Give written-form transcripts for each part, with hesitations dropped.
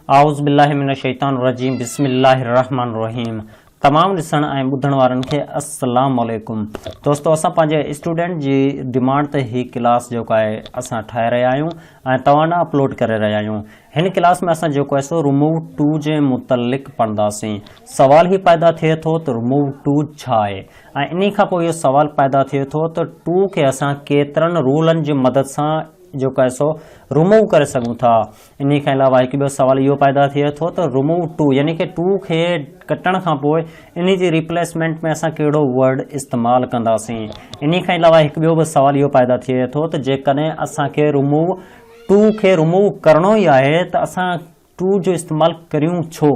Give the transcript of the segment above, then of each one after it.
आउज़ बिल्लाहि मिनश शैतानिर रजीम बिस्मिल्लाहिर रहमानिर रहीम। तमाम ॾिसण ऐं ॿुधण वारनि खे अस्सलाम वालेकुम। दोस्तो, असां पंहिंजे स्टूडेंट जी डिमांड ते ही क्लास जेको आहे असां ठाहे रहिया आहियूं ऐं तव्हां ॾांहुं अपलोड करे रहिया आहियूं। हिन क्लास में असां जेको आहे सो रिमूव टू जे मुतलिक़ पढ़ंदासीं। सवाल ही पैदा थिए थो त रिमूव टू छा आहे, ऐं इन खां पोइ इहो सवाल पैदा थिए थो त टू खे असां केतिरनि रूलनि जी मदद सां जेको आहे सो रिमूव करे सघूं था। इन खां अलावा हिकु ॿियो सवाल इहो पैदा थिए थो त रिमूव टू यानी कि टू खे कटण खां पोइ इन जी रिप्लेसमेंट में असां कहिड़ो वर्ड इस्तेमालु कंदासीं। इन खां अलावा हिकु ॿियो बि सवाल इहो पैदा थिए थो त जेकॾहिं असांखे रिमूव टू खे रिमूव करणो ई आहे त असां टू जो इस्तेमालु करियूं छो।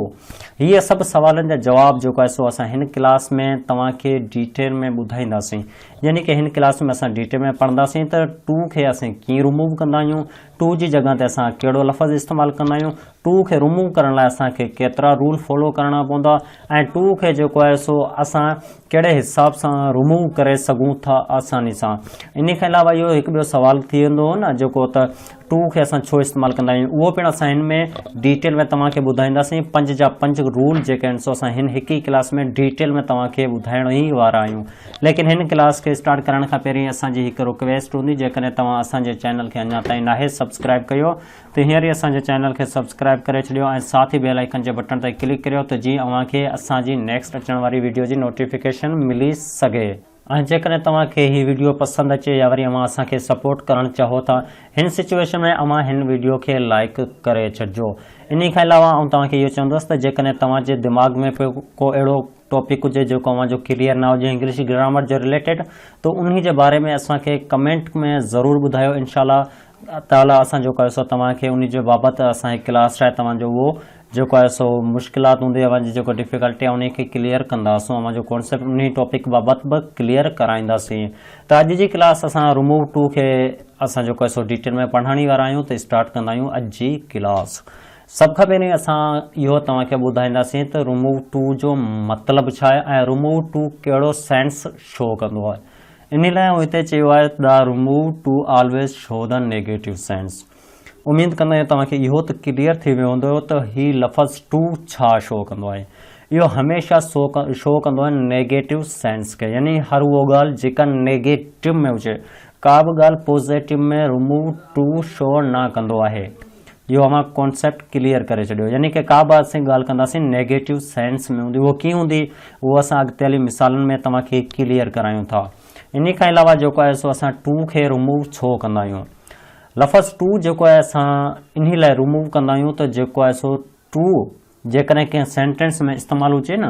हीअ सभु सवालनि जा जवाब जेको आहे सो असां हिन क्लास में तव्हांखे डिटेल में ॿुधाईंदासीं। यानी कि हिन क्लास में असां डिटेल में पढ़ंदासीं त टू खे असां कीअं रिमूव कंदा आहियूं, टू जी जॻह ते असां कहिड़ो लफ़्ज़ इस्तेमालु कंदा आहियूं, टू खे रिमूव करण लाइ असांखे केतिरा रूल फॉलो करणा पवंदा ऐं टू खे जेको आहे सो असां कहिड़े हिसाब सां रिमूव करे सघूं था आसानी सां। इन खां अलावा इहो हिकु ॿियो सवाल थी वेंदो न जेको त टू खे असां छो इस्तेमालु कंदा आहियूं, उहो पिणु असां हिन में डिटेल में तव्हांखे ॿुधाईंदासीं। 5 जा 5 रूल जेके आहिनि सो असां हिन हिकु ई क्लास में डिटेल में तव्हांखे ॿुधाइण ई वारा आहियूं। लेकिन हिन क्लास खे स्टार्ट करण खां पहिरीं असांजी हिकु रिक्वेस्ट हूंदी, जेकॾहिं तव्हां असांजे चैनल खे अञा ताईं नाहे सब्सक्राइब कयो त हींअर ई असांजे चैनल खे सब्सक्राइब करे छॾियो ऐं साथ ई बेल आइकन जे बटन ते क्लिक करियो त जीअं अव्हांखे असांजी नेक्स्ट अचण वारी वीडियो जी नोटिफिकेशन मिली सघे। ऐं जेकॾहिं तव्हांखे हीअ वीडियो पसंदि अचे या वरी अव्हां असांखे सपोर्ट करणु चाहो था, हिन सिचुएशन में अव्हां हिन वीडियो खे लाइक करे छॾिजो। इन खां अलावा आउं तव्हांखे इहो चवंदुसि त जेकॾहिं तव्हांजे दिमाग़ में को अहिड़ो टॉपिक हुजे जेको अव्हांजो क्लियर न हुजे इंग्लिश ग्रामर जे रिलेटेड, त उन जे बारे में असांखे कमेंट में ज़रूरु ॿुधायो। इनशाला ताला असां जेको आहे सो तव्हांखे उन जे बाबति असांजी क्लास ठाहे तव्हांजो उहो जेको आहे सो मुश्किलात हूंदी अव्हांजी जेको डिफ़िकल्टी आहे उन खे क्लियर कंदासीं, अव्हांजो कॉन्सेप्ट उन टॉपिक बाबति बि क्लियर कराईंदासीं। त अॼु जी क्लास असां रिमूव टू खे असां जेको आहे सो डिटेल में पढ़ण ई वारा आहियूं। त स्टार्ट कंदा आहियूं अॼु जी क्लास। सभ खां पहिरीं असां इहो तव्हांखे ॿुधाईंदासीं त रिमूव टू जो मतिलबु छा आहे ऐं रिमूव टू कहिड़ो सेंस शो कंदो आहे। इन लाइ हिते चयो आहे the remove too always show the negative sense. उमेद कंदा आहियूं तव्हांखे इहो त क्लियर थी वियो हूंदो त हीउ लफ़्ज़ टू छा शो कंदो आहे। इहो हमेशह शो कंदो आहे नेगेटिव सेंस खे, यानी हर उहो ॻाल्हि जेका नेगेटिव में हुजे, का बि ॻाल्हि पॉज़िटिव में रिमूव टू शो न कंदो आहे। इहो अव्हां कॉन्सेप्ट क्लियर करे छॾियो। यानी कि का बि असीं ॻाल्हि कंदासीं नेगेटिव सेंस में हूंदी, उहो कीअं हूंदी उहो असां अॻिते हली मिसालनि में तव्हांखे क्लियर करायूं था। इन खां अलावा जेको आहे सो असां टू खे रिमूव छो कंदा आहियूं। लफ़्ज़ टू जेको आहे असां इन लाइ रिमूव कंदा आहियूं त जेको आहे सो टू जेकॾहिं कंहिं सेंटेंस में इस्तेमालु हुजे न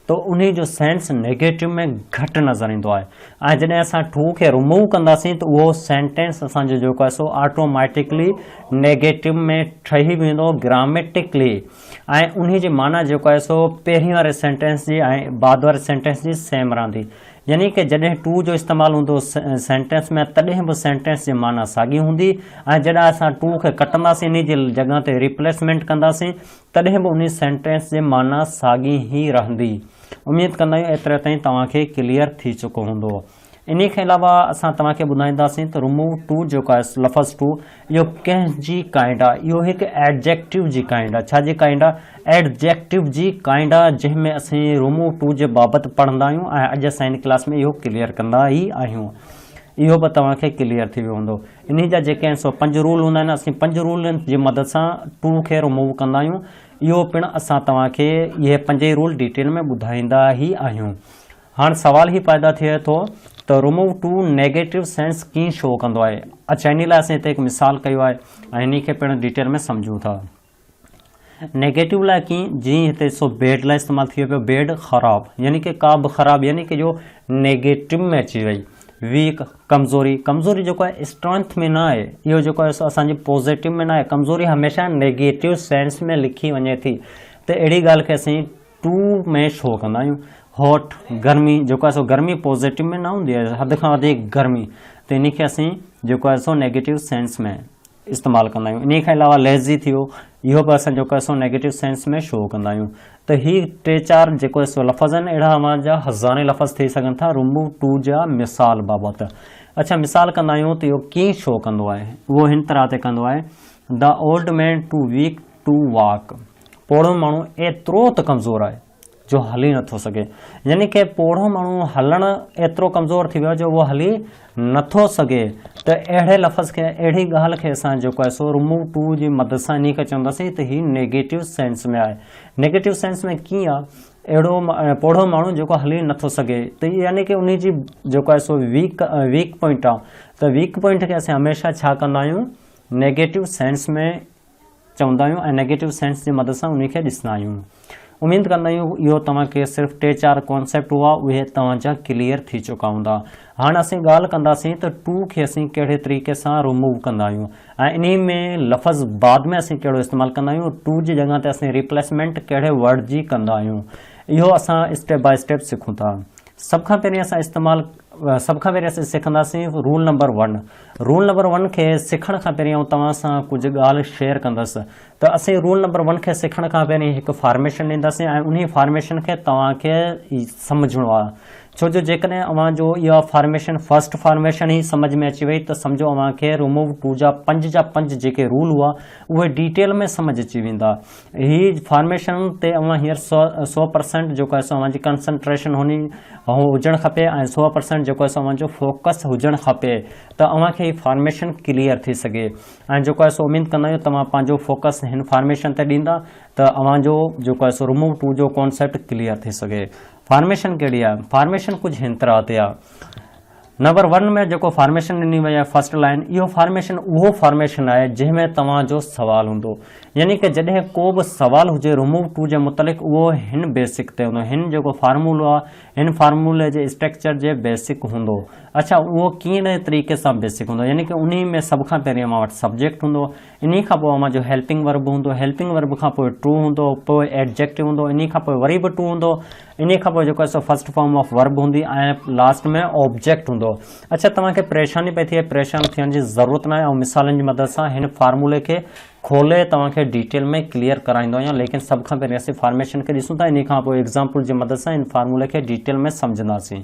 त उन जो सेंस नेगेटिव में घटि नज़र ईंदो आहे। ऐं जॾहिं असां टू खे रिमूव कंदासीं त उहो सेंटेंस असांजो जेको आहे सो ऑटोमेटिकली नेगेटिव में ठही वेंदो ग्रामेटिकली, ऐं उन जी माना जेको आहे सो पहिरीं वारे सेंटेंस जी ऐं बाद वारे सेंटेंस जी सेम रहंदी। यानी कि जॾहिं टू जो इस्तेमालु हूंदो सेंटेंस में तॾहिं बि सेंटेंस जी माना साॻी हूंदी, ऐं जॾहिं असां टू खे कटंदासीं इन जी जॻह ते रिप्लेसमेंट कंदासीं तॾहिं बि उन सेंटेंस जी माना साॻी ई रहंदी। उमेद कंदा आहियूं एतिरे ताईं तव्हांखे क्लियर थी चुको हूंदो। इन खां अलावा असां तव्हांखे ॿुधाईंदासीं त रिमूव टू जेको आहे लफ़्ज़ टू इहो कंहिंजी काइंड आहे। इहो हिकु एडजेक्टिव जी काइंड आहे। छा जी काइंड आहे? एडजेक्टिव जी काइंड आहे, जंहिंमें असीं रिमूव टू जे बाबति पढ़ंदा आहियूं ऐं अॼु असां हिन क्लास में इहो क्लियर कंदा ई आहियूं। इहो बि तव्हांखे क्लियर थी वियो हूंदो। इन जा जेके आहिनि सो 5 रूल हूंदा आहिनि, असीं 5 रूलनि जी मदद सां टू खे रिमूव कंदा आहियूं। इहो पिणु असां तव्हांखे इहे 5 ई रूल डिटेल में ॿुधाईंदा ई आहियूं। हाणे सवाल ई पैदा थिए थो त रिमूव टू नेगेटिव सेंस कीअं शो कंदो आहे। अच्छा, इन लाइ असीं हिते हिकु मिसाल कयो आहे ऐं इन खे पिणु डिटेल में सम्झूं था। नेगेटिव लाइ कीअं, जीअं हिते सो बेड लाइ इस्तेमालु थी वियो, बेड ख़राबु यानी कि का बि ख़राबु, यानी कि जो नेगेटिव में अची वई। वीक कमज़ोरी, कमज़ोरी जेको आहे स्ट्रेंथ में न आहे, इहो जेको आहे सो असांजी पॉज़िटिव में न आहे। कमज़ोरी हमेशह नेगेटिव सेंस में लिखी वञे थी, त अहिड़ी ॻाल्हि खे असीं टू में शो कंदा आहियूं। हॉट गर्मी जेको आहे सो गर्मी पॉज़िटिव में न हूंदी आहे, हद खां वधीक गर्मी, त इन खे असीं जेको आहे सो नेगेटिव सेंस में इस्तेमालु कंदा आहियूं। इन खां अलावा लेज़ी थी वियो, इहो बि असां जेको आहे सो नेगेटिव सेंस में शो कंदा आहियूं। त ही 3-4 जेको आहे सो लफ़्ज़ आहिनि, अहिड़ा अव्हांजा हज़ारे लफ़्ज़ थी सघनि था रिमूव टू जा मिसाल बाबति। अच्छा, मिसाल कंदा आहियूं त इहो कीअं शो कंदो आहे। उहो हिन तरह ते कंदो आहे, the old man too weak to walk. पोड़ो माण्हू एतिरो त कमज़ोर आहे जो हली नथो सघे, यानी कि पोड़ो माण्हू हलण एतिरो कमज़ोर थी वियो जो उहो हली नथो सघे। त अहिड़े लफ़्ज़ खे, अहिड़ी ॻाल्हि खे असां जेको आहे सो रिमूव टू जी मदद सां इन खे चवंदासीं त हीउ नेगेटिव सेंस में आहे। नेगेटिव सेंस में कीअं आहे, अहिड़ो पोड़ो माण्हू जेको हली नथो सघे, त यानी कि उन जी जेको आहे सो वीक पॉइंट आहे। त वीक पॉइंट खे असां हमेशह छा कंदा आहियूं, नेगेटिव सेंस में चवंदा आहियूं ऐं नेगेटिव सेंस जी मदद सां उन खे ॾिसंदा आहियूं। उमेद कंदा आहियूं इहो तव्हांखे सिर्फ़ु 3-4 कॉन्सेप्ट हुआ उहे तव्हांजा क्लियर थी चुका हूंदा। हाणे असीं ॻाल्हि कंदासीं त टू खे असीं कहिड़े तरीक़े सां रिमूव कंदा आहियूं ऐं इन में लफ़्ज़ बाद में असीं कहिड़ो इस्तेमालु कंदा आहियूं, टू जी जॻह ते असीं रिप्लेसमेंट कहिड़े वर्ड जी कंदा आहियूं, इहो असां स्टेप बाय स्टेप सिखूं था। सभ खां पहिरीं असीं सिखंदासीं रूल नंबर 1। रूल नंबर 1 खे सिखण खां पहिरीं तव्हां सां कुझु ॻाल्हि शेयर कंदसि। त असीं रूल नंबर 1 खे सिखण खां पहिरीं हिकु फॉर्मेशन ॾींदासीं ऐं उन फॉर्मेशन खे तव्हांखे सम्झणो आहे। छो जो जेकॾहिं अव्हां जो इहा फॉर्मेशन फर्स्ट फॉर्मेशन ई सम्झ में अची वई त सम्झो अव्हांखे रिमूव टू जा 5 जा 5 जेके रूल हुआ उहे डिटेल में सम्झ अची वेंदा। ही फॉर्मेशन ते अव्हां हींअर 100% जेको आहे सो अव्हांजी कंसंट्रेशन हुजणु खपे ऐं 100% जेको आहे सो अव्हांजो फोकस हुजणु खपे त अव्हांखे ही फॉर्मेशन क्लियर थी सघे। ऐं जेको आहे सो उमेद कंदा आहियूं तव्हां पंहिंजो फोकस हिन फॉर्मेशन ते ॾींदा त अव्हांजो जेको आहे सो रिमूव टू जो कॉन्सेप्ट क्लियर थी सघे। फॉर्मेशन कहिड़ी आहे, फॉर्मेशन कुझु हिन तरह ते आहे। नंबर 1 में जेको फॉर्मेशन ॾिनी वई आहे फर्स्ट लाइन, इहो फॉर्मेशन उहो फॉर्मेशन आहे जंहिंमें तव्हांजो सवाल हूंदो, यानी कि जॾहिं को बि सवाल हुजे रिमूव टू जे मुतलिक़ उहो हिन बेसिक ते हूंदो, हिन जेको फार्मूलो आहे हिन फार्मूले जे स्ट्रक्चर जे बेसिक हूंदो। अच्छा, उहो कीअं तरीक़े सां बेसिक हूंदो, यानी कि उन में सभ खां पहिरीं अव्हां वटि सब्जेक्ट हूंदो, इन खां पोइ अव्हां जो हेल्पिंग वर्ब हूंदो, हेल्पिंग वर्ब खां पोइ ट्रू हूंदो, पोइ एडजेक्टिव हूंदो, इन खां पोइ वरी बि ट्रू हूंदो, इन खां पोइ जेको आहे so first form of verb हूंदी ऐं लास्ट में ऑब्जेक्ट हूंदो। अच्छा, तव्हांखे परेशानी पई थिए, परेशान थियण जी ज़रूरत न आहे ऐं मिसालनि जी मदद सां हिन फार्मूले खे खोले तव्हांखे डिटेल में क्लियर कराईंदो आहियां, लेकिन सभ खां पहिरीं असीं फॉर्मेशन खे ॾिसूं था, इन खां पोइ एग्ज़ाम्पल जी मदद सां इन फार्मूले खे डिटेल में सम्झंदासीं।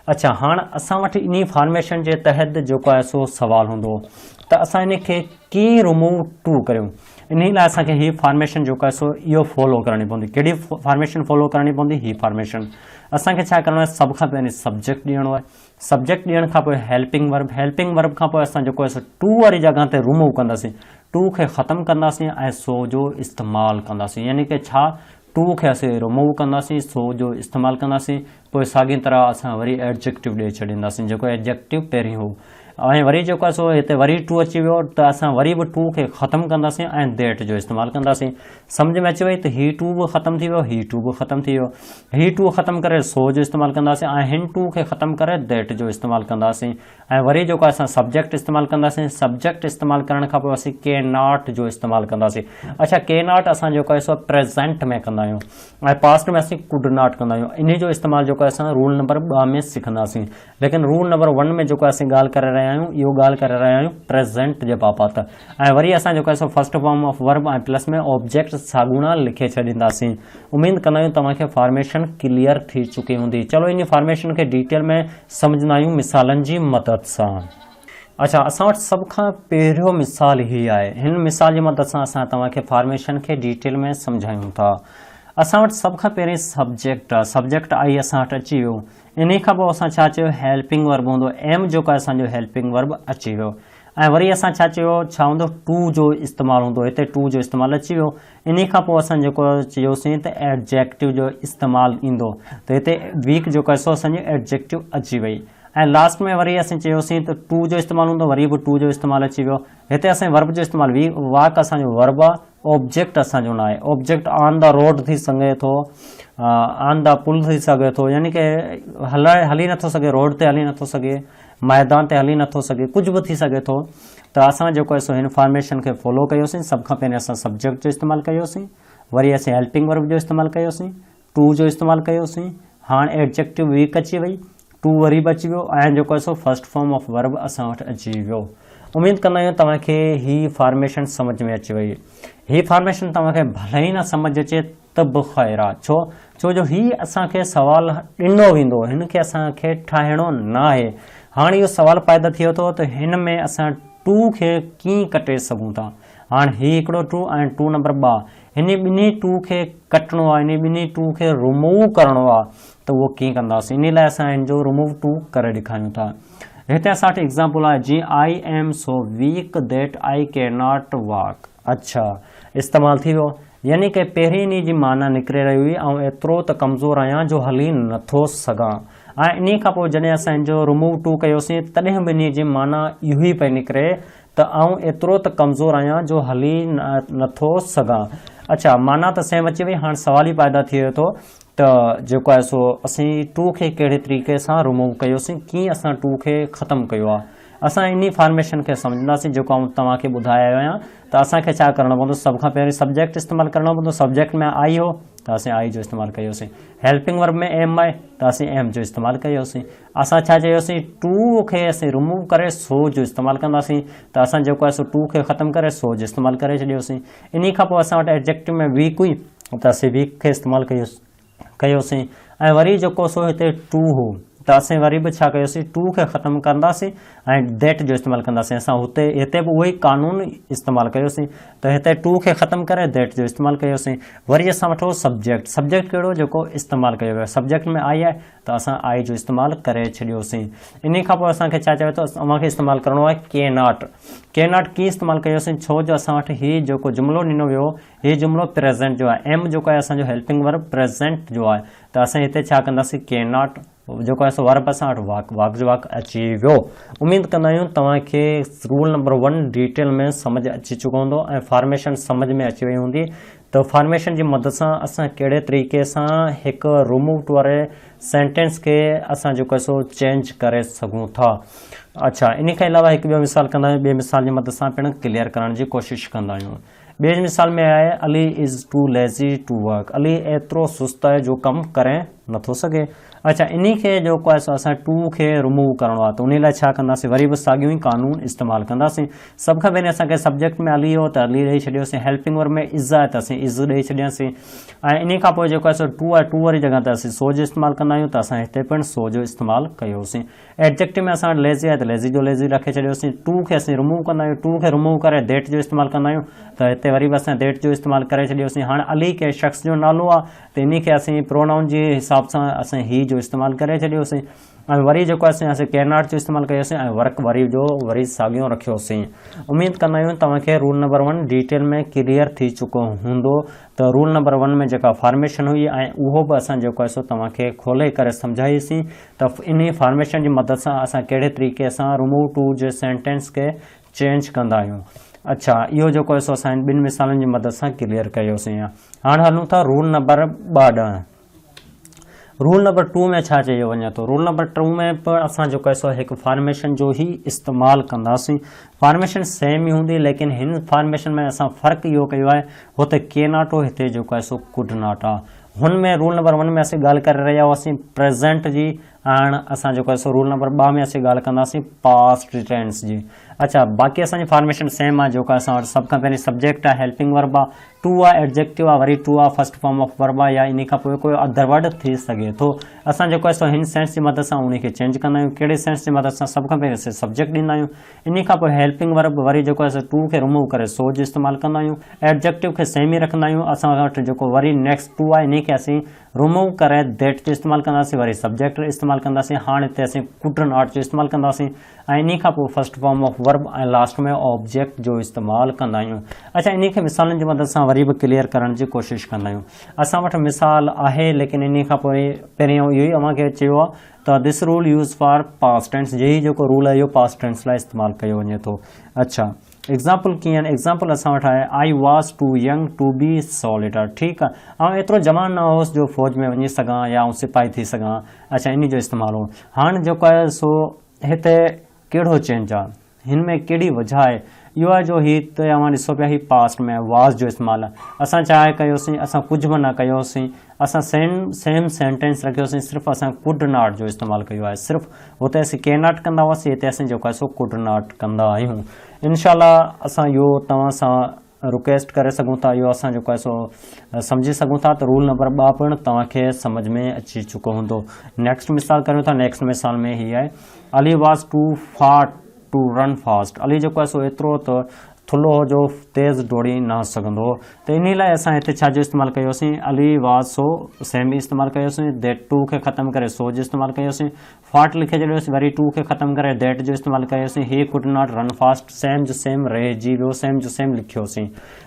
अच्छा, हाणे असां वटि इन फॉर्मेशन जे तहत जेको आहे सो सवाल हूंदो त असां इन खे कीअं रिमूव टू करियूं, इन लाइ असांखे हीअ फॉर्मेशन जेको आहे सो इहो फॉलो करणी पवंदी। कहिड़ी फॉर्मेशन फॉलो करणी पवंदी, हीअ फॉर्मेशन असांखे छा करिणो आहे, सभ खां पहिरीं सब्जेक्ट ॾियणो आहे, सब्जेक्ट ॾियण खां पोइ हेल्पिंग वर्ब, हेल्पिंग वर्ब खां पोइ असां जेको आहे सो टू वारी जॻह ते रिमूव कंदासीं, टू खे ख़तमु कंदासीं ऐं सो जो इस्तेमालु कंदासीं, यानी कि छा टू खे असीं रिमूव कंदासीं, सो जो इस्तेमालु कंदासीं, पोइ साॻी तरह असां वरी एडजेक्टिव ॾेई छॾींदासीं, जेको एडजेक्टिव पहिरीं हो ऐं वरी जेको आहे सो हिते वरी टू अची वियो त असां वरी बि टू खे ख़तमु कंदासीं ऐं देट जो इस्तेमालु कंदासीं। सम्झ में अची वई त ही टू बि ख़तमु थी वियो, ही टू बि ख़तमु थी वियो, ही टू ख़तमु करे सो जो इस्तेमालु कंदासीं ऐं हिन टू खे ख़तमु करे देट जो इस्तेमालु कंदासीं ऐं वरी जेको आहे असां सब्जेक्ट इस्तेमालु कंदासीं, सब्जेक्ट इस्तेमालु करण खां पोइ असीं के नॉट जो इस्तेमालु कंदासीं। अच्छा, के नॉट असां जेको आहे सो प्रेज़ेंट में कंदा आहियूं ऐं पास्ट में असीं कुड नॉट कंदा आहियूं, इन जो इस्तेमालु जेको आहे असां रूल नंबर 2 में सिखंदासीं, लेकिन रूल नंबर 1 में जेको असीं ॻाल्हि करे रहिया आहियूं इहो ॻाल्हि करे रहिया आहियूं प्रेज़ेंट जे बाबति ऐं वरी असां जेको आहे so first form of verb ऐं प्लस में ऑब्जेक्ट साॻूणा लिखे छॾींदासीं। उमेद कंदा आहियूं तव्हांखे फॉर्मेशन क्लियर थी चुकी हूंदी। चलो इन फॉर्मेशन खे डिटेल में सम्झंदा आहियूं मिसालनि जी मदद सां। अच्छा, असां वटि सभ खां पहिरियों मिसाल ही आहे, हिन मिसाल जी मदद सां असां तव्हांखे फॉर्मेशन खे डिटेल में सम्झायूं था। असां वटि सभ खां पहिरीं सब्जेक्ट आहे, सब्जेक्ट आई असां वटि अची वियो, इन खां पोइ असां छा चयो, हेल्पिंग वर्ब हूंदो, एम जेको आहे असांजो हेल्पिंग वर्ब अची वियो ऐं वरी असां छा चयो, छा हूंदो, टू जो इस्तेमालु हूंदो, हिते टू जो इस्तेमालु अची वियो, इन खां पोइ असां जेको चयोसीं त एडजेक्टिव जो इस्तेमालु ईंदो, त हिते वीक जेको आहे सो असांजी एडजेक्टिव अची वई ऐं लास्ट में वरी असीं चयोसीं त टू जो इस्तेमालु हूंदो, वरी बि टू जो इस्तेमालु अची वियो, हिते असां वर्ब जो इस्तेमालु, वाक असांजो वर्ब आहे, ऑब्जेक्ट असांजो न आहे, ऑब्जेक्ट ऑन द रोड थी सघे थो, ऑन द पुल थी सघे थो, यानी कि हली नथो सघे, रोड ते हली नथो सघे, मैदान ते हली नथो सघे, कुझु बि थी सघे थो। त असां जेको आहे सो हिन फॉर्मेशन खे फॉलो कयोसीं, सभ खां पहिरीं असां सब्जेक्ट जो इस्तेमालु कयोसीं, वरी असीं हेल्पिंग वर्ब जो इस्तेमालु कयोसीं, टू जो इस्तेमालु कयोसीं, हाणे एडजेक्टिव वीक अची वई, टू वरी बि अची वियो ऐं जेको आहे so first form of verb असां वटि अची वियो। उमेद कंदा आहियूं तव्हांखे ही फॉर्मेशन सम्झ में अची वई। ही फॉर्मेशन तव्हांखे भले ई न सम्झ अचे त बि ख़ैरु आहे, छो जो ही असांखे सवाल ॾिनो वेंदो, हिन खे असांखे ठाहिणो न आहे। हाणे इहो सवाल पैदा थियो थो त हिन में असां टू खे कीअं कटे सघूं था, हाणे ही हिकिड़ो टू ऐं टू नंबर 2 हिन ॿिन्ही टू खे कटणो आहे, हिन ॿिन्ही टू खे रिमूव करणो आहे त उहो कीअं कंदासीं। इन लाइ असां हिन जो रिमूव टू करे ॾेखारियूं था। हिते असां वटि एग्ज़ाम्पल आहे जीअं I am so weak that I can not walk. अच्छा, इस्तेमालु थी वियो, यानी कि पहिरीं इन जी माना निकिरे रही हुई ऐं एतिरो त कमज़ोर आहियां जो हली नथो सघां। ऐं इन खां पोइ जॾहिं असां हिन जो रिमूव टू कयोसीं तॾहिं बि इन जी माना इहो ई पई निकिरे त आउं एतिरो त कमज़ोर आहियां जो हली नथो सघां। अच्छा, माना त सेम अची वई। हाणे सवाल ई पैदा थी वियो थो त जेको आहे सो असीं टू खे कहिड़े तरीक़े सां रिमूव कयोसीं, कीअं असां टू खे ख़तमु कयो आहे। असां इन फॉर्मेशन खे सम्झंदासीं जेको आउं तव्हांखे ॿुधायो आहियां। त असांखे छा करणो पवंदो, सभ खां पहिरीं सब्जेक्ट इस्तेमालु करणो पवंदो। सब्जेक्ट में आई हो त असीं आई जो इस्तेमालु कयोसीं। हेल्पिंग वर्ब में एम आहे त असीं एम जो इस्तेमालु कयोसीं। असां छा चयोसीं, टू खे असीं रिमूव करे सो जो इस्तेमालु कंदासीं त असां जेको आहे सो टू खे ख़तमु करे सो जो इस्तेमालु करे छॾियोसीं। इन खां पोइ असां वटि एडजेक्टिव में वीक हुई त असीं वीक खे इस्तेमालु कयोसीं। ऐं वरी जेको सो हिते टू हो त असीं वरी बि छा कयोसीं, टू खे ख़तमु कंदासीं ऐं दैट जो इस्तेमालु कंदासीं। असां हिते बि उहो ई कानून इस्तेमालु कयोसीं त हिते टू खे ख़तमु करे दैट जो इस्तेमालु कयोसीं। वरी असां वठो सब्जेक्ट। सब्जेक्ट कहिड़ो, जेको इस्तेमालु कयो वियो। सब्जेक्ट में आई आहे त असां आई जो इस्तेमालु करे छॾियोसीं। इन खां पोइ असांखे छा चयो थो, अव्हांखे इस्तेमालु करिणो आहे के नॉट। के नॉट कीअं इस्तेमालु कयोसीं, छो जो असां वटि हीउ जेको जुमिलो ॾिनो वियो, हीउ जुमिलो प्रेज़ेंट जो आहे। एम जेको आहे असांजो हेल्पिंग वर्ब प्रेज़ेंट जो आहे त असां हिते छा कंदासीं, के नॉट जेको आहे सो वर्ब असां वटि वाक जो वाक अची वियो। उमेद कंदा आहियूं तव्हांखे रूल नंबर 1 डिटेल में सम्झ अची चुको हूंदो ऐं फॉर्मेशन सम्झ में अची वई हूंदी। त फॉर्मेशन जी मदद सां असां कहिड़े तरीक़े सां हिकु रिमूव वारे सेंटेंस खे असां जेको आहे सो चेंज करे सघूं था। अच्छा, इन खां अलावा हिकु ॿियो मिसाल कंदा आहियूं। ॿिए मिसाल जी मदद सां पिणु क्लियर करण जी कोशिशि कंदा आहियूं। ॿिए मिसाल में आहे Ali is too lazy to work. Ali एतिरो सुस्त आहे जो कमु करे नथो सघे। अच्छा, इन खे जेको आहे सो असां टू खे रिमूव करिणो आहे त उन लाइ छा कंदासीं, वरी बि साॻियो ई कानून इस्तेमालु कंदासीं। सभ खां पहिरीं असांखे सब्जेक्ट में अली हो त अली ॾेई छॾियोसीं। हेल्पिंग वर्ब में इज़ आहे त असीं इज़ ॾेई छॾियासीं। ऐं इन खां पोइ जेको आहे सो टू आहे, टू वारी जॻह ते असीं सो जो इस्तेमालु कंदा आहियूं त असां हिते पिणु सो जो इस्तेमालु कयोसीं। एडजेक्टिव में असां वटि लेज़ी आहे त लेज़ी जो लेज़ी रखे छॾियोसीं। टू खे असीं रिमूव कंदा आहियूं, टू खे रिमूव करे दैट जो इस्तेमालु कंदा आहियूं त हिते वरी बि असां दैट जो इस्तेमालु करे छॾियोसीं। हाणे अली कंहिं शख़्स जो नालो आहे त इन खे असीं प्रोनाउन जे हिसाब सां असीं ही जो इस्तेमालु करे छॾियोसीं। ऐं वरी जेको असीं के नॉट जो इस्तेमालु कयोसीं ऐं वर्क वरी जो वरी साॻियो रखियोसीं। उमेद कंदा आहियूं तव्हांखे रूल नंबर 1 डिटेल में क्लियर थी चुको हूंदो। त रूल नंबर 1 में जेका फॉर्मेशन हुई ऐं उहो बि असां जेको आहे सो तव्हांखे खोले करे सम्झाईसीं त इन फॉर्मेशन जी मदद सां असां कहिड़े तरीक़े सां रिमूव टू जे सेंटेंस के चेंज कंदा आहियूं। अच्छा, इहो जेको आहे सो असां ॿिनि मिसालनि जी मदद सां क्लियर कयोसीं। हाणे हलूं था रूल नंबर 2 रूल नंबर 2 में छा चयो वञे थो। रूल नंबर 2 में बि असां जेको आहे सो हिकु फॉर्मेशन जो ई इस्तेमालु कंदासीं। फॉर्मेशन सेम ई हूंदी, लेकिन हिन फॉर्मेशन में असां फ़र्क़ु इहो कयो आहे, हुते के नॉट हो, हिते जेको आहे सो कुड नॉट आहे। हुनमें रूल नंबर 1 में असीं ॻाल्हि करे रहिया हुआसीं प्रेज़ेंट जी। हाणे असां जेको आहे सो रूल नंबर 2 में असीं ॻाल्हि कंदासीं पास्ट टेंस जी। अच्छा, बाक़ी असांजी फॉर्मेशन सेम आहे। जेको असां वटि सभ खां पहिरीं सब्जेक्ट आहे, हेल्पिंग वर्ब आहे, टू आहे, एडजेक्टिव आहे, वरी टू आहे फर्स्ट फॉर्म ऑफ वर्ब आहे, या इन खां पोइ कोई अदर वर्ड थी सघे थो। असां जेको आहे सो हिन सेंस जी मदद सां उन खे चेंज कंदा आहियूं। कहिड़े सेंस जी मदद सां, सभ खां पहिरीं असीं सब्जेक्ट ॾींदा आहियूं। इन खां पोइ हेल्पिंग वर्ब वरी जेको आहे सो टू खे रिमूव करे सो जो इस्तेमालु कंदा आहियूं। एडजेक्टिव खे सेम ई रखंदा आहियूं। असां वटि जेको वरी नेक्स्ट टू आहे इन खे असीं रिमूव करे दैट जो इस्तेमालु कंदासीं, वरी सब्जेक्ट इस्तेमालु कंदासीं। हाणे हिते असीं कुड नॉट जो इस्तेमालु कंदासीं ऐं इन खां पोइ फर्स्ट फॉर्म ऑफ वर्ब ऐं लास्ट में ऑब्जेक्ट जो इस्तेमालु कंदा आहियूं। अच्छा, इन खे मिसालनि जी मदद सां वरी बि क्लियर करण जी कोशिशि कंदा आहियूं। असां वटि मिसाल आहे, लेकिन इन खां पोइ पहिरियों इहो ई अव्हांखे चयो आहे त this rule use for past tense. यही जेको रूल आहे इहो पास्ट टेंस लाइ इस्तेमालु कयो वञे थो। अच्छा, एग्ज़ाम्पल कीअं, एग्ज़ाम्पल असां वटि आहे I was too young to be soldier. ठीकु आहे, ऐं एतिरो जवान न हुउसि जो फ़ौज में वञी सघां या सिपाही थी सघां। अच्छा, इन जो इस्तेमालु हो। हाणे जेको आहे सो हिते कहिड़ो चेंज आहे, हिन में कहिड़ी वजह आहे, इहो आहे जो हिते अव्हां ॾिसो पिया ही पास्ट में वाज़ जो इस्तेमालु आहे। असां छा कयोसीं, असां कुझु बि न कयोसीं, असां सेम सेंटेंस रखियोसीं, सिर्फ़ु असां कुड नॉट जो इस्तेमालु कयो आहे। सिर्फ़ु हुते असीं के नॉट कंदा हुआसीं, हिते असीं जेको आहे सो कुड नॉट कंदा आहियूं। इनशाला असां इहो तव्हां सां रिक्वेस्ट करे सघूं था, इहो असां जेको आहे सो सम्झी सघूं था त रूल नंबर 2 पिणु तव्हांखे सम्झ में अची चुको हूंदो। नेक्स्ट मिसाल करियूं था। नेक्स्ट मिसाल में हीअ आहे अली वॉज टू फाट टू रन फास्ट। अली जेको आहे सो एतिरो त थुल्हो जो तेज़ डोड़ी न सघंदो। त इन लाइ असां हिते छा जो इस्तेमालु कयोसीं, अली वाज सो सेम इस्तेमालु कयोसीं, दैट टू खे ख़तमु करे सो जो इस्तेमालु कयोसीं, फाट लिखे छॾियोसीं, वरी टू खे ख़तमु करे दैट जो इस्तेमालु कयोसीं, he could not run fast same जो सेम रहिजी वियो, सेम जो सेम लिखियोसीं।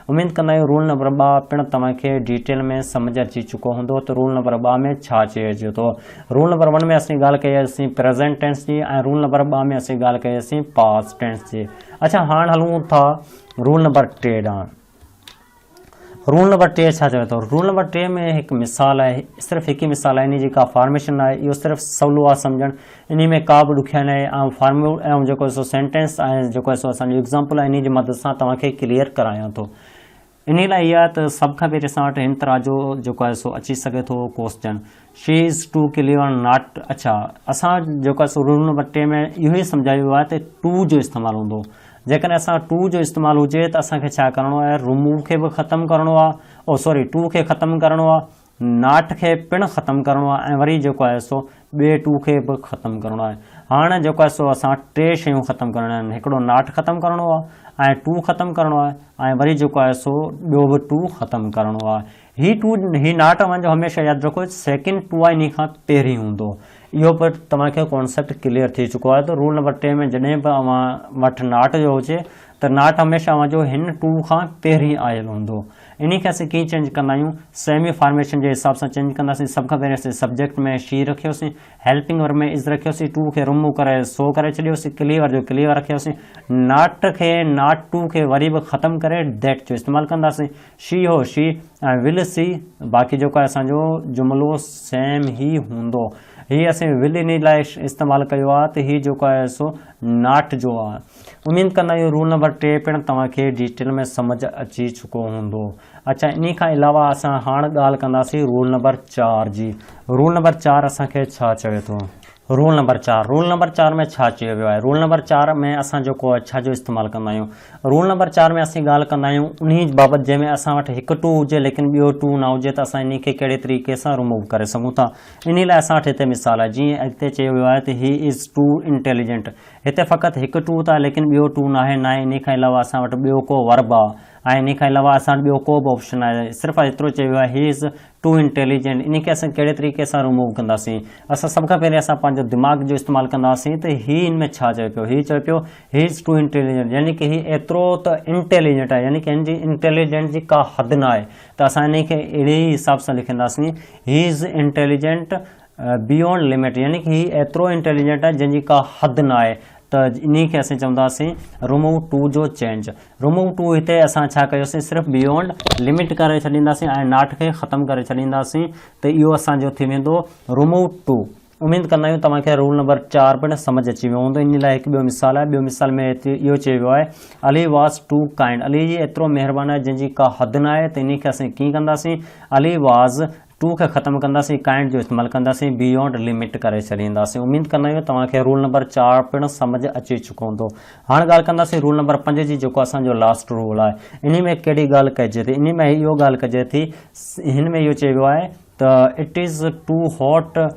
उमेद कंदा आहियूं रूल नंबर 2 पिणु तव्हांखे डिटेल में सम्झ अची चुको हूंदो। त रूल नंबर 2 में छा चइजे थो। रूल नंबर 1 में असीं ॻाल्हि कईसीं प्रेज़ेंट टेंस जी ऐं रूल नंबर 2 में असीं ॻाल्हि कईसीं पास्ट टेंस जी। अच्छा, हाणे हलूं था रूल नंबर 3 ॾांहुं। रूल नंबर 3 छा चवे थो। रूल नंबर 3 में हिकु मिसाल आहे, सिर्फ़ु हिकु मिसाल आहे, इन जी का फॉर्मेशन आहे, इहो सिर्फ़ु सवलो आहे सम्झणु, इन में का बि ॾुखियाई न आहे। ऐं फॉर्मूल ऐं जेको सो सेंटेंस ऐं जेको सो असांजो एग्ज़ाम्पल आहे, इन जी मदद सां तव्हांखे क्लियर करायां थो। इन लाइ इहा त सभ खां पहिरीं असां वटि हिन तरह जो जेको आहे सो अची सघे थो question, she is too clear not. अच्छा, असां जेको आहे सो रूल नंबर 3 में इहो ई सम्झायो आहे त टू जो इस्तेमालु हूंदो। जेकॾहिं असां टू जो इस्तेमालु हुजे त असांखे छा करिणो आहे, रिमूव खे बि ख़तमु करिणो आहे, टू खे ख़तमु करिणो आहे, नॉट खे पिणु ख़तमु करिणो आहे, ऐं वरी जेको आहे सो ॿिए टू खे बि ख़तमु करिणो आहे। हाणे जेको आहे सो असां 3 शयूं ख़तमु करणियूं आहिनि, हिकिड़ो नॉट ख़तमु करिणो आहे ऐं टू ख़तमु करिणो आहे, ऐं वरी जेको आहे सो ॿियो बि टू ख़तमु करिणो आहे। ही नॉट वञो हमेशह यादि रखो, सेकेंड टू आहे इन खां पहिरीं हूंदो। इहो बि तव्हांखे कॉन्सेप्ट क्लियर थी चुको आहे। त रूल नंबर 3 में जॾहिं बि अव्हां वटि नॉट जो हुजे त नॉट हमेशह अव्हांजो हिन टू खां पहिरीं आयल हूंदो। इन खे असीं कीअं चेंज कंदा आहियूं, सेमी फॉर्मेशन जे हिसाब सां चेंज कंदासीं। सभ खां पहिरीं असीं सब्जेक्ट में शी रखियोसीं, हेल्पिंग वर्ब में इज़ रखियोसीं, टू खे रिमूव करे सो करे छॾियोसीं, क्लियर जो क्लियर रखियोसीं, नॉट खे नॉट टू खे वरी बि ख़तमु करे दैट जो इस्तेमालु कंदासीं, शी हो शी ऐं विल सी, बाक़ी जेको आहे असांजो जुमिलो सेम ई हूंदो। हीअ असीं विल इन लाइ इस्तेमालु कयो आहे त हीअ जेको आहे सो नॉट जो आहे। उमेद कंदा आहियूं रूल नंबर 3 पिणु तव्हांखे डिटेल में सम्झ अची चुको हूंदो। अच्छा, इन खां अलावा असां हाणे ॻाल्हि कंदासीं रूल नंबर 4 जी। रूल नंबर 4 असांखे छा चवे थो। रूल नंबर 4 में छा चयो वियो आहे। रूल नंबर 4 में असां जेको आहे छा जो इस्तेमालु कंदा आहियूं। रूल नंबर 4 में असीं ॻाल्हि कंदा आहियूं उन बाबति जंहिंमें असां वटि हिकु टू हुजे लेकिन ॿियो टू न हुजे, त असां इन खे कहिड़े तरीक़े सां रिमूव करे सघूं था। इन लाइ असां वटि हिते मिसाल आहे, जीअं अॻिते चयो वियो आहे त ही इज़ टू इंटेलिजेंट। हिते फ़क़ति हिकु टू था लेकिन ॿियो टू न आहे। इन खां अलावा असां वटि ॿियो को वर्ब आहे ऐं इन खां अलावा असां वटि ॿियो को बि ऑप्शन आहे। सिर्फ़ु एतिरो चयो वियो आहे ही इज़ टू इंटेलिजेंट। इन खे असां कहिड़े तरीक़े सां रिमूव कंदासीं। असां सभ खां पहिरीं असां पंहिंजो दिमाग़ जो इस्तेमालु कंदासीं त ही इन में छा चए पियो। ही चए पियो ही इज़ टू इंटेलिजेंट, यानी कि ही एतिरो त इंटेलिजेंट आहे, यानी कि हिन जी इंटेलिजेंट जी का हद न आहे। त असां इन खे अहिड़े ई हिसाब सां लिखंदासीं, he is intelligent beyond limit, यानी कि ही एतिरो इंटेलिजेंट आहे जंहिंजी का हद न आहे। त इन खे असीं चवंदासीं रिमूव टू जो चेंज। रिमूव टू हिते असां छा कयोसीं, सिर्फ़ु बियॉन्ड लिमिट करे छॾींदासीं ऐं नॉट खे ख़तमु करे छॾींदासीं। त इहो असांजो थी वेंदो रिमूव टू। उमेद कंदा आहियूं तव्हांखे रूल नंबर 4 पिणु सम्झ अची वियो हूंदो। इन लाइ हिकु ॿियो मिसाल आहे। ॿियो मिसाल में इहो चयो वियो आहे, अली वाज़ टू काइंड। अली जी एतिरो महिरबानी आहे जंहिंजी का हद न आहे। त इन खे असीं कीअं कंदासीं, अली वाज़ टू खे ख़तमु कंदासीं, काइंड जो इस्तेमालु कंदासीं, बियॉन्ड लिमिट करे छॾींदासीं। उमेद कंदा आहियूं तव्हांखे रूल नंबर 4 पिणु सम्झ अची चुको हूंदो। हाणे ॻाल्हि कंदासीं रूल नंबर 5 जी, जेको असांजो लास्ट रूल आहे। इन में कहिड़ी ॻाल्हि कजे थी, इन में इहो ॻाल्हि कजे थी, हिन में इहो चयो वियो आहे त it is too hot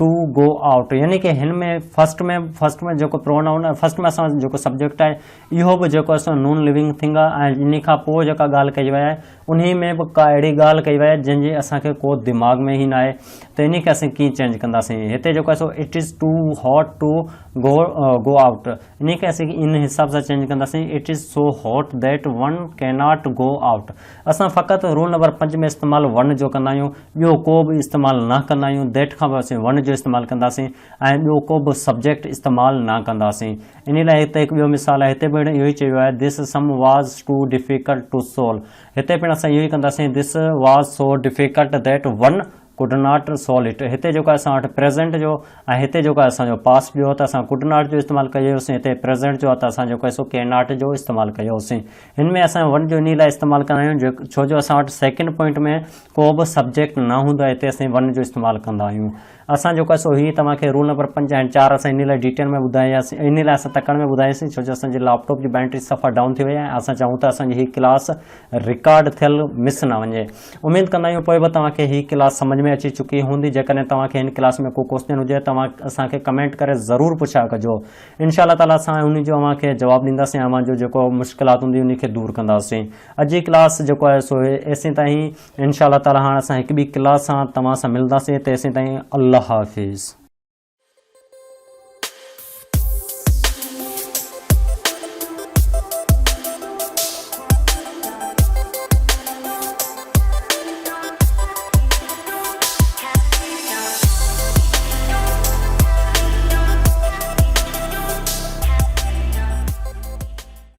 to go out, यानी कि हिन में फर्स्ट में जेको प्रोनाउन आहे, फर्स्ट में असां जेको सब्जेक्ट आहे इहो बि जेको असां नॉन लिविंग थिंग आहे। ऐं इन खां पोइ जेका ॻाल्हि कई वई आहे उन में बि का अहिड़ी ॻाल्हि कई वई आहे जंहिंजी असांखे को दिमाग़ में ई न आहे। त इन खे असीं कीअं चेंज कंदासीं। हिते जेको आहे सो it is too hot to go out, इन खे असीं इन हिसाब सां चेंज कंदासीं, it is so hot that one can not go out. असां फ़क़ति रूल नंबर 5 में इस्तेमालु वन जो कंदा आहियूं, ॿियो को बि इस्तेमालु न कंदा आहियूं। दैट खां पोइ असीं वन जो इस्तेमालु कंदासीं ऐं ॿियो को बि सब्जेक्ट इस्तेमालु न कंदासीं। इन लाइ हिते हिकु ॿियो मिसाल आहे। हिते पिणु इहो ई चयो आहे, दिस सम वाज़ टू डिफिकल्ट टू सोल्व। हिते पिणु असां इहो ई कंदासीं, this was so difficult that one could not solve it. हिते जेको आहे असां वटि प्रेज़ेंट जो ऐं हिते जेको आहे असांजो पास्ट जो, त असां कुड नॉट जो इस्तेमालु कयोसीं। हिते प्रेज़ेंट जो आहे त असां जेको आहे सो कैन नॉट जो इस्तेमालु कयोसीं। हिन में असां वन जो इन लाइ इस्तेमालु कंदा आहियूं छो जो असां वटि सेकेंड पॉइंट में को बि सब्जेक्ट न हूंदो आहे, हिते असीं वन जो इस्तेमालु कंदा आहियूं। असां जेको आहे सो ही तव्हांखे रूल नंबर 5 ऐं 4 असां इन लाइ डिटेल में ॿुधायासीं, इन लाइ असां तकड़ में ॿुधायासीं छो जो असांजे लैपटॉप जी बैटरी सफ़ा डाउन थी वई आहे। असां चाहियूं था असांजी हीअ क्लास रिकॉर्ड थियल मिस न वञे। उमेद कंदा आहियूं पोइ बि तव्हांखे हीअ क्लास समझ में अची चुकी हूंदी। जेकॾहिं तव्हांखे हिन क्लास में को क्वेश्चन हुजे तव्हां असांखे कमेंट करे ज़रूरु पुछा कजो। इंशाअल्लाह ताला असां उन जो अव्हांखे जवाबु ॾींदासीं, अव्हांजो जेको मुश्किलात हूंदी उन खे दूरि कंदासीं। अॼु जी क्लास जेको आहे सो एसीं ताईं। इंशाअल्लाह ताला हाणे असां हिकु ॿी क्लास सां तव्हां सां मिलंदासीं। तेसीं ताईं अल्लाह हाफ़िज़।